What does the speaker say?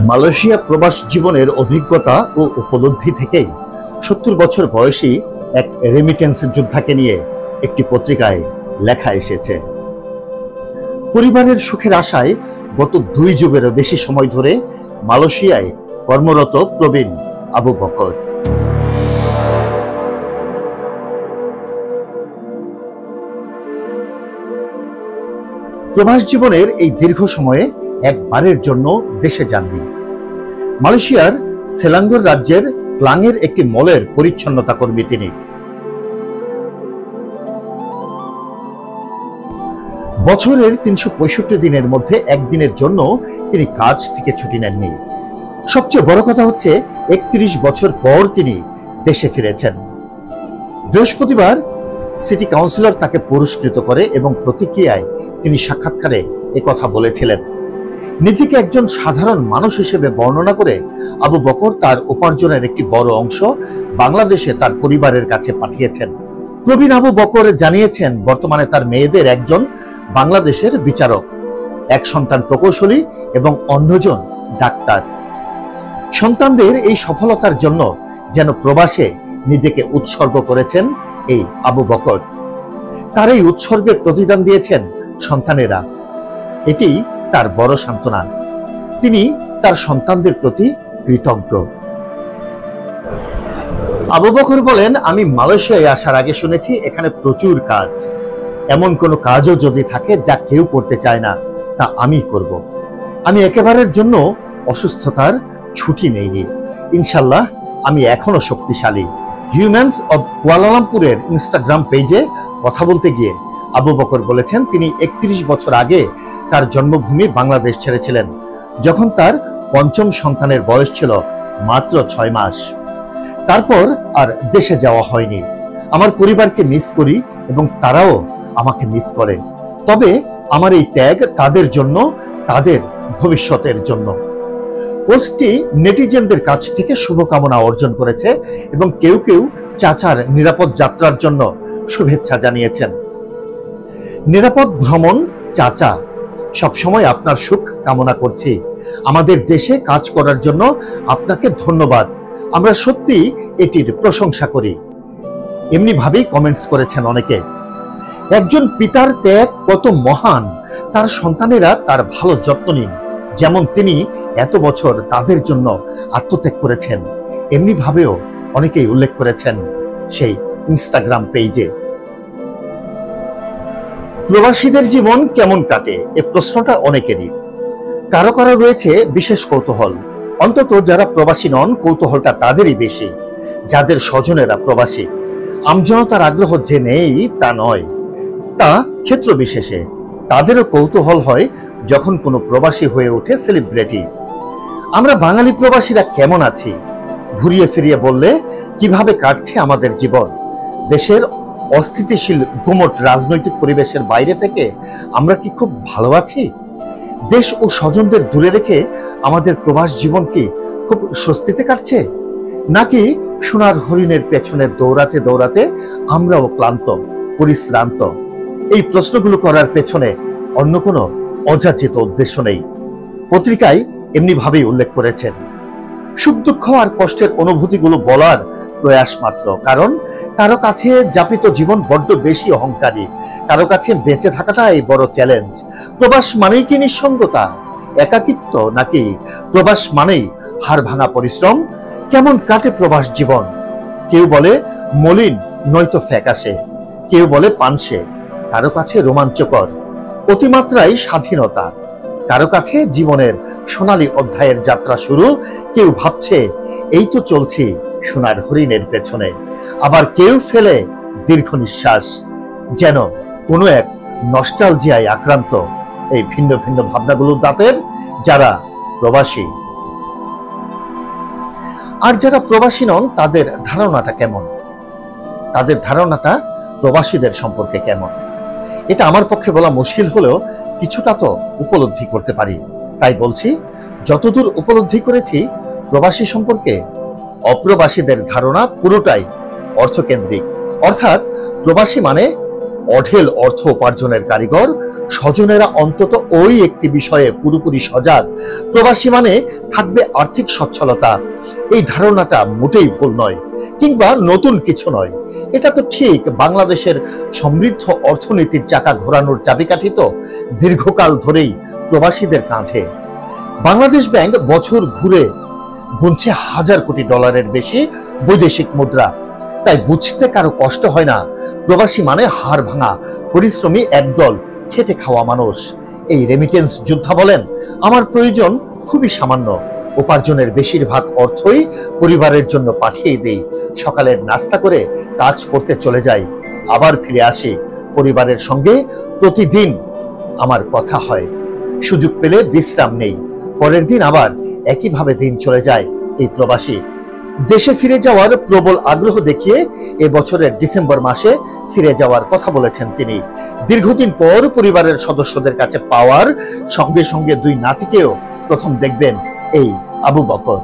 Malaysia প্রবাস জীবনের অভিজ্ঞতা ও উপলব্ধি থেকেই ৭০ বছর বয়সী এক রেমিটেন্স যোদ্ধাকে নিয়ে একটি পত্রিকায় লেখা এসেছে। পরিবারের সুখের আশায় গত ২ যুগেরও বেশি সময় ধরে মালয়েশিয়ায় কর্মরত প্রবীণ আবু বকর। প্রবাস জীবনের এই দীর্ঘ সময়ে একবারের জন্য দেশে যাননি। মালয়েশিয়ার সেলাঙ্গর রাজ্যের ক্লাংয়ের একটি মলের পরিচ্ছন্নতা কর্মী তিনি। বছরের ৩৬৫ দিনের মধ্যে একদিনের জন্য তিনি কাজ থেকে ছুটি নেননি। সবচেয়ে বড় কথা হচ্ছে ৩১ বছর পর তিনি দেশে ফিরেছেন। বৃহস্পতিবার সিটি কাউন্সিলর তাকে পুরস্কৃত করে এবং প্রতিক্রিয়ায় তিনি সাক্ষাৎকারে একথা বলেছিলেন। নিজেকে একজন সাধারণ মানুষ হিসেবে বর্ণনা করে আবু বকর তার উপার্জনের একটি বড় অংশ বাংলাদেশে তার পরিবারের কাছে পাঠিয়েছেন। প্রবীণ আবু বকর জানিয়েছেন, বর্তমানে তার মেয়েদের একজন বাংলাদেশের বিচারক, এক সন্তান প্রকৌশলী এবং অন্যজন ডাক্তার। সন্তানদের এই সফলতার জন্য যেন প্রবাসে নিজেকে উৎসর্গ করেছেন এই আবু বকর। তার এই উৎসর্গের প্রতিদান দিয়েছেন সন্তানেরা। এটি তার বড় সান্ত্বনা। তিনি তার সন্তানদের প্রতি কৃতজ্ঞ। আবু বকর বলেন, আমি মালয়েশিয়ায় আসার আগে শুনেছি এখানে প্রচুর কাজ। এমন কোনো কাজও যদি থাকে যা কেউ করতে চায় না, তা আমি করব। আমি একেবারের জন্য অসুস্থতার ছুটি নেইনি। ইনশাল্লাহ আমি এখনো শক্তিশালী। হিউম্যানস অব কুয়ালালামপুরের ইনস্টাগ্রাম পেজে কথা বলতে গিয়ে আবু বকর বলেছেন, তিনি ৩১ বছর আগে তার জন্মভূমি বাংলাদেশ ছেড়েছিলেন, যখন তার পঞ্চম সন্তানের বয়স ছিল মাত্র ৬ মাস। তারপর আর দেশে যাওয়া হয়নি। আমার পরিবারকে মিস করি এবং তারাও আমাকে মিস করে। তবে আমার এই ত্যাগ তাদের জন্য, তাদের ভবিষ্যতের জন্য। পোস্টটি নেটিজেনদের কাছ থেকে শুভকামনা অর্জন করেছে এবং কেউ কেউ চাচার নিরাপদ যাত্রার জন্য শুভেচ্ছা জানিয়েছেন। নিরাপদ ভ্রমণ চাচা, সবসময় আপনার সুখ কামনা করছি। আমাদের দেশে কাজ করার জন্য আপনাকে ধন্যবাদ। আমরা সত্যি এটির প্রশংসা করি। এমনি ভাবেই কমেন্টস করেছেন অনেকে। একজন পিতার ত্যাগ কত মহান, তার সন্তানেরা তার ভালো যত্ন নিন, যেমন তিনি এত বছর তাদের জন্য আত্মত্যাগ করেছেন। এমনি ভাবেও অনেকেই উল্লেখ করেছেন সেই ইনস্টাগ্রাম পেজে। প্রবাসীদের জীবন কেমন কাটে, এ প্রশ্নটা অনেকেরই। কারো কারো রয়েছে বিশেষ কৌতূহল। অন্তত যারা প্রবাসী নন, কৌতূহলটা তাদেরই বেশি। যাদের স্বজনেরা প্রবাসী, আমজনতার আগ্রহ যে নেই তা নয়, তা ক্ষেত্র বিশেষে। তাদেরও কৌতূহল হয় যখন কোনো প্রবাসী হয়ে ওঠে সেলিব্রিটি। আমরা বাঙালি প্রবাসীরা কেমন আছি? ঘুরিয়ে ফিরিয়ে বললে কিভাবে কাটছে আমাদের জীবন? দেশের অস্থিতিশীল গুমট রাজনৈতিক পরিবেশের বাইরে থেকে আমরা কি খুব ভালো আছি? দেশ ও স্বজনদের দূরে রেখে আমাদের প্রবাস জীবন কি খুব স্বস্তিতে কাটছে, নাকি সোনার হরিণের পেছনে দৌড়াতে দৌড়াতে আমরাও ক্লান্ত, পরিশ্রান্ত? এই প্রশ্নগুলো করার পেছনে অন্য কোনো অযাচিত উদ্দেশ্য নেই। পত্রিকায় এমনি ভাবেই উল্লেখ করেছেন। সুখ দুঃখ আর কষ্টের অনুভূতিগুলো বলার প্রয়াস মাত্র। কারণ কারো কাছে যাপিত জীবন বড্ড বেশি অহংকারী, কারো কাছে বেঁচে থাকাটাই বড় চ্যালেঞ্জ। প্রবাস মানেই কি নিঃসঙ্গতা, একাকিত্ব, নাকি প্রবাস মানেই হাড় ভাঙা পরিশ্রম? কেমন কাটে প্রবাস জীবন? কেউ বলে মলিন নয়তো ফ্যাকাশে, কেউ বলে পানসে, কারো কাছে রোমাঞ্চকর, অতিমাত্রায় স্বাধীনতা, কারো কাছে জীবনের সোনালী অধ্যায়ের যাত্রা শুরু। কেউ ভাবছে এই তো চলছি সোনার হরিণের পেছনে, আবার কেউ ফেলে দীর্ঘ নিঃশ্বাস, যেন কোনো এক নস্টালজিয়ায় আক্রান্ত। এই ভিন্ন ভিন্ন ভাবনাগুলোর দাঁতের যারা প্রবাসী। আর যারা প্রবাসী নন, তাদের ধারণাটা কেমন? তাদের ধারণাটা প্রবাসীদের সম্পর্কে কেমন? এটা আমার পক্ষে বলা মুশকিল হলেও কিছুটা তো উপলব্ধি করতে পারি। তাই বলছি, যতদূর উপলব্ধি করেছি প্রবাসী সম্পর্কে, অপ্রবাসীদের ধারণা পুরোটাই অর্থকেন্দ্রিক। অর্থাৎ প্রবাসী মানে অঢেল অর্থ উপার্জনের কারিগর, স্বজনেরা অন্তত ওই একটি বিষয়ে পুরোপুরি সজাগ। প্রবাসী মানে থাকবে আর্থিক সচ্ছলতা, এই ধারণাটা মোটেই ভুল নয়, কিংবা নতুন কিছু নয়। এটা তো ঠিক বাংলাদেশের সমৃদ্ধ অর্থনীতির চাকা ঘোরানোর চাবিকাঠি তো দীর্ঘকাল ধরেই প্রবাসীদের কাঁধে। বাংলাদেশ ব্যাংক বছর ঘুরে গুনছে $1000 কোটি বেশি বৈদেশিক মুদ্রা। তাই বুঝতে কারো কষ্ট হয় না, প্রবাসী মানে হাড় ভাঙা পরিশ্রমী একদল খেটে খাওয়া মানুষ। এই রেমিটেন্স যোদ্ধা বলেন, আমার প্রয়োজন খুবই সামান্য, উপার্জনের বেশিরভাগ অর্থই পরিবারের জন্য পাঠিয়ে দেই। সকালের নাস্তা করে কাজ করতে চলে যাই, আবার ফিরে আসি। পরিবারের সঙ্গে প্রতিদিন আমার কথা হয়, সুযোগ পেলে বিশ্রাম নেই, পরের দিন আবার একইভাবে দিন চলে যায়। এই প্রবাসী দেশে ফিরে যাওয়ার প্রবল আগ্রহ দেখিয়ে এবছরের ডিসেম্বর মাসে ফিরে যাওয়ার কথা বলেছেন তিনি। দীর্ঘদিন পর পরিবারের সদস্যদের কাছে পাওয়ার সঙ্গে সঙ্গে 2 নাতিকেও প্রথম দেখবেন এই আবু বকর।